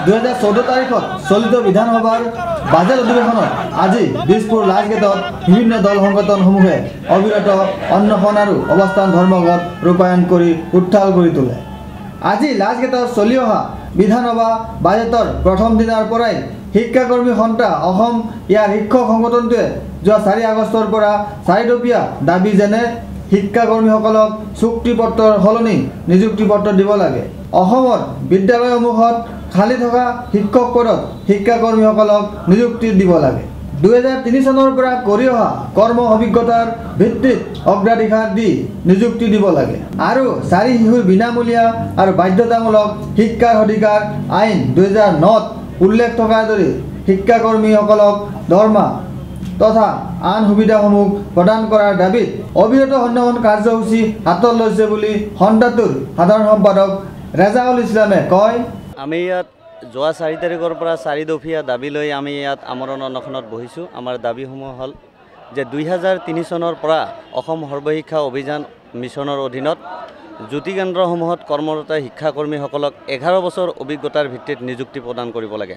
2014 তাৰিখত চলিত বিধানসভাৰ বাজেট অধিৱেশনত আজি দিছপুৰ লাজগেটত বিভিন্ন দল সংগঠনসমূহে অবিৰত অন্বেষণ আৰু অৱস্থান ধৰ্মঘট ৰূপায়ণ কৰি উত্থাল কৰি তোলে। আজি লাজগেটত চলি অহা বিধানসভা বাজেটৰ প্ৰথম দিনাৰ পৰাই শিক্ষাকৰ্মী সন্থা অসম ইয়াৰ শিক্ষক সংগঠনটোৱে যোৱা 4 আগষ্টৰ পৰা 4 দফীয়া দাবী যেনে শিক্ষাকৰ্মীসকলক চুক্তিপত্ৰৰ সলনি নিযুক্তিপত্ৰ দিব লাগে, অসমৰ বিদ্যালয়সমূহত খালী থকা শিক্ষক পদত শিক্ষাকৰ্মীসকলক নিযুক্তি দিব লাগে, 2003 চনৰ পৰা কৰি অহা কৰ্ম অভিজ্ঞতাৰ ভিত্তিত অগ্ৰাধিকাৰ দি নিযুক্তি দিব লাগে আৰু 4 শিশুৰ বিনামূলীয়া আৰু বাধ্যতামূলক শিক্ষাৰ অধিকাৰ আইন 2009ত উল্লেখ থকাৰ দৰে শিক্ষাকৰ্মীসকলক দৰমহা তথা আন সুবিধাসমূহ প্ৰদান কৰাৰ দাবীত অবিৰত অন্বেষণ কাৰ্যসূচী হাতত লৈছে বুলি সন্থাটোৰ সাধাৰণ সম্পাদক ৰেজাউল ইছলামে কয়। আমি ইয়াত যোৱা 4 তাৰিখৰ পৰা 4 দফীয়া দাবী লৈ আমি ইয়াত আমৰণ অনশনত বহিছোঁ। আমাৰ দাবীসমূহ হ'ল যে 2003 চনৰ পৰা অসম সৰ্বশিক্ষা অভিযান মিছনৰ অধীনত জ্যোতি কেন্দ্ৰসমূহত কৰ্মৰত শিক্ষাকৰ্মীসকলক 11 বছৰ অভিজ্ঞতাৰ ভিত্তিত নিযুক্তি প্ৰদান কৰিব লাগে।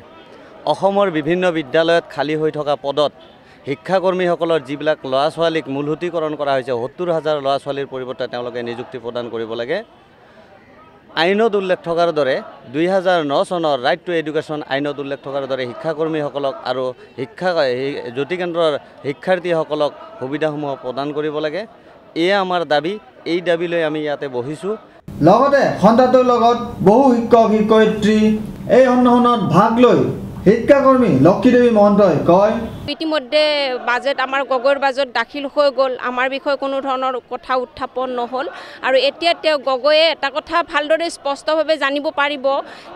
অসমৰ বিভিন্ন বিদ্যালয়ত খালী হৈ থকা পদত শিক্ষাকৰ্মীসকলৰ যিবিলাক ল'ৰা ছোৱালীক মূলসুতীকৰণ কৰা হৈছে 70,000 ল'ৰা ছোৱালীৰ পৰিৱৰ্তে তেওঁলোকে নিযুক্তি প্ৰদান কৰিব লাগে। আইনত উল্লেখ থকাৰ দৰে 2009 চনৰ ৰাইট টু এডুকেশ্যন আইনত উল্লেখ থকাৰ দৰে শিক্ষাকৰ্মীসকলক আৰু জ্যোতি কেন্দ্ৰৰ শিক্ষাৰ্থীসকলক সুবিধাসমূহ প্ৰদান কৰিব লাগে। এয়া আমাৰ দাবী। এই দাবী লৈ আমি ইয়াতে বহিছোঁ। লগতে সন্থাটোৰ লগত বহু শিক্ষক শিক্ষয়িত্ৰী এই অন্বেষণত ভাগ লৈ শিক্ষাকৰ্মী লক্ষীদেৱী মহন্তই কয়, ইতিমধ্যে বাজেট আমাৰ গগৈৰ বাজেট দাখিল হৈ গ'ল, আমাৰ বিষয়ে কোনো ধৰণৰ কথা উত্থাপন নহ'ল আৰু এতিয়া তেওঁ গগৈয়ে এটা কথা ভালদৰে স্পষ্টভাৱে জানিব পাৰিব,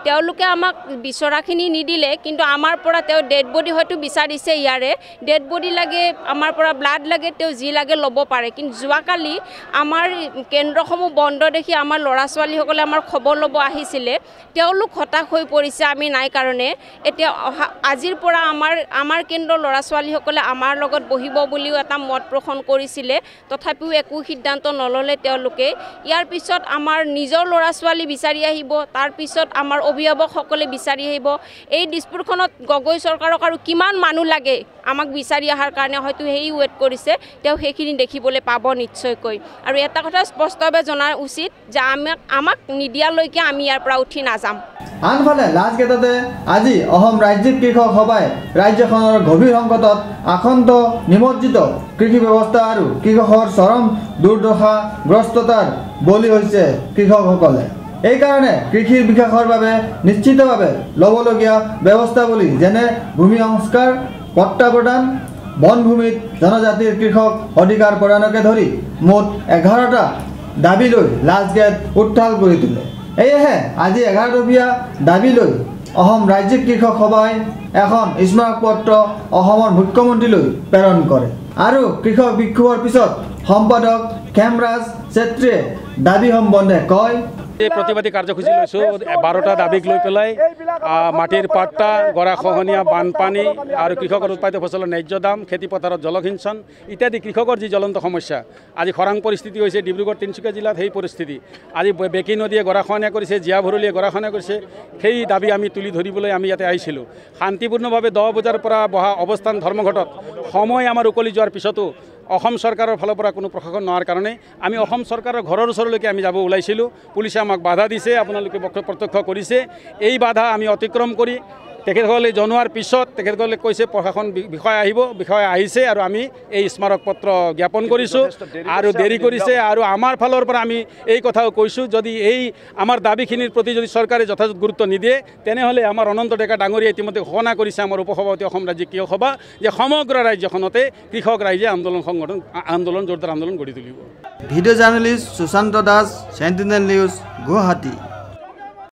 তেওঁলোকে আমাক বিচৰাখিনি নিদিলে কিন্তু আমাৰ পৰা তেওঁ ডেড বডি হয়তো বিচাৰিছে, ইয়াৰে ডেড বডি লাগে, আমাৰ পৰা ব্লাড লাগে, তেওঁ যি লাগে ল'ব পাৰে। কিন্তু যোৱাকালি আমাৰ কেন্দ্ৰসমূহ বন্ধ দেখি আমাৰ ল'ৰা ছোৱালীসকলে আমাৰ খবৰ ল'ব আহিছিলে, তেওঁলোক হতাশ হৈ পৰিছে আমি নাই কাৰণে। এতিয়া আজিৰ পৰা আমাৰ কেন্দ্ৰৰ ল'ৰা ছোৱালীসকলে আমাৰ লগত বহিব বুলিও এটা মত পোষণ কৰিছিলে, তথাপিও একো সিদ্ধান্ত নল'লে তেওঁলোকে। ইয়াৰ পিছত আমাৰ নিজৰ ল'ৰা ছোৱালী বিচাৰি আহিব, তাৰপিছত আমাৰ অভিভাৱকসকলে বিচাৰি আহিব। এই দিছপুৰখনত গগৈ চৰকাৰক আৰু কিমান মানুহ লাগে আমাক বিচাৰি অহাৰ কাৰণে হয়তো সেই ৱেইট কৰিছে, তেওঁ সেইখিনি দেখিবলৈ পাব নিশ্চয়কৈ। আৰু এটা কথা স্পষ্টভাৱে জনা উচিত যে আমাক নিদিয়ালৈকে আমি ইয়াৰ পৰা উঠি নাযাম। আনফালে লাজগেটতে আজি অসম ৰাজ্যিক কৃষক সভাই ৰাজ্যখনৰ গভীৰ সংকটত আক্ৰান্ত নিমজ্জিত কৃষি ব্যৱস্থা আৰু কৃষকৰ চৰম দুৰ্দশাগ্ৰস্ততাৰ বলি হৈছে কৃষকসকলে। এইকাৰণে কৃষিৰ বিকাশৰ বাবে নিশ্চিতভাৱে ল'বলগীয়া ব্যৱস্থাৱলী যেনে ভূমি সংস্কাৰ, পট্টা প্ৰদান, বনভূমিত জনজাতিৰ কৃষক অধিকাৰ প্ৰদানকে ধৰি মুঠ 11টা দাবী লৈ লাজগেট উত্থাল কৰি তোলে। এয়েহে আজি 11 দফীয়া দাবী লৈ অসম ৰাজ্যিক কৃষক সভাই এখন স্মাৰক পত্ৰ অসমৰ মুখ্যমন্ত্ৰীলৈ প্ৰেৰণ কৰে আৰু কৃষক বিক্ষোভৰ পিছত সম্পাদক খেমৰাজ চেত্ৰীয়ে দাবী সম্বন্ধে কয়, এই প্ৰতিবাদী কাৰ্যসূচী লৈছোঁ 12টা দাবীক লৈ পেলাই মাটিৰ পাট্টা, গৰাখহনীয়া, বানপানী আৰু কৃষকৰ উৎপাদিত ফচলৰ ন্যায্য দাম, খেতিপথাৰত জলসিঞ্চন ইত্যাদি কৃষকৰ যি জ্বলন্ত সমস্যা। আজি খৰাং পৰিস্থিতি হৈছে ডিব্ৰুগড় তিনিচুকীয়া জিলাত, সেই পৰিস্থিতি আজি বেকী নদীয়ে গৰাখহনীয়া কৰিছে, জীয়া ভৰলীয়ে গৰাখহনীয়া কৰিছে। সেই দাবী আমি তুলি ধৰিবলৈ আমি ইয়াতে আহিছিলোঁ। শান্তিপূৰ্ণভাৱে 10 বজাৰ পৰা বহা অৱস্থান ধৰ্মঘটত সময় আমাৰ উকলি যোৱাৰ পিছতো অসম চৰকাৰৰ ফালৰ পৰা কোনো প্ৰশাসন নোহোৱাৰ কাৰণে আমি অসম চৰকাৰৰ ঘৰৰ ওচৰলৈকে আমি যাব ওলাইছিলোঁ। পুলিচে আমাক বাধা দিছে, আপোনালোকে প্ৰত্যক্ষ কৰিছে। এই বাধা আমি অতিক্ৰম কৰি তেখেতসকলে জনোৱাৰ পিছত তেখেতসকলে কৈছে প্ৰশাসন বিষয়া আহিব, বিষয়া আহিছে আৰু আমি এই স্মাৰক পত্ৰ জ্ঞাপন কৰিছোঁ আৰু দেৰি কৰিছে। আৰু আমাৰ ফালৰ পৰা আমি এই কথাও কৈছোঁ, যদি এই আমাৰ দাবীখিনিৰ প্ৰতি যদি চৰকাৰে যথাযথ গুৰুত্ব নিদিয়ে তেনেহ'লে আমাৰ অনন্ত ডেকা ডাঙৰীয়া ইতিমধ্যে ঘোষণা কৰিছে আমাৰ উপসভাপতি অসম ৰাজ্যিক কৃষক সভা যে সমগ্ৰ ৰাজ্যখনতে কৃষক ৰাইজে আন্দোলন জোৰদাৰ আন্দোলন গঢ়ি তুলিব। Video' journalist Sushanta Das, Sentinel news, Guwahati.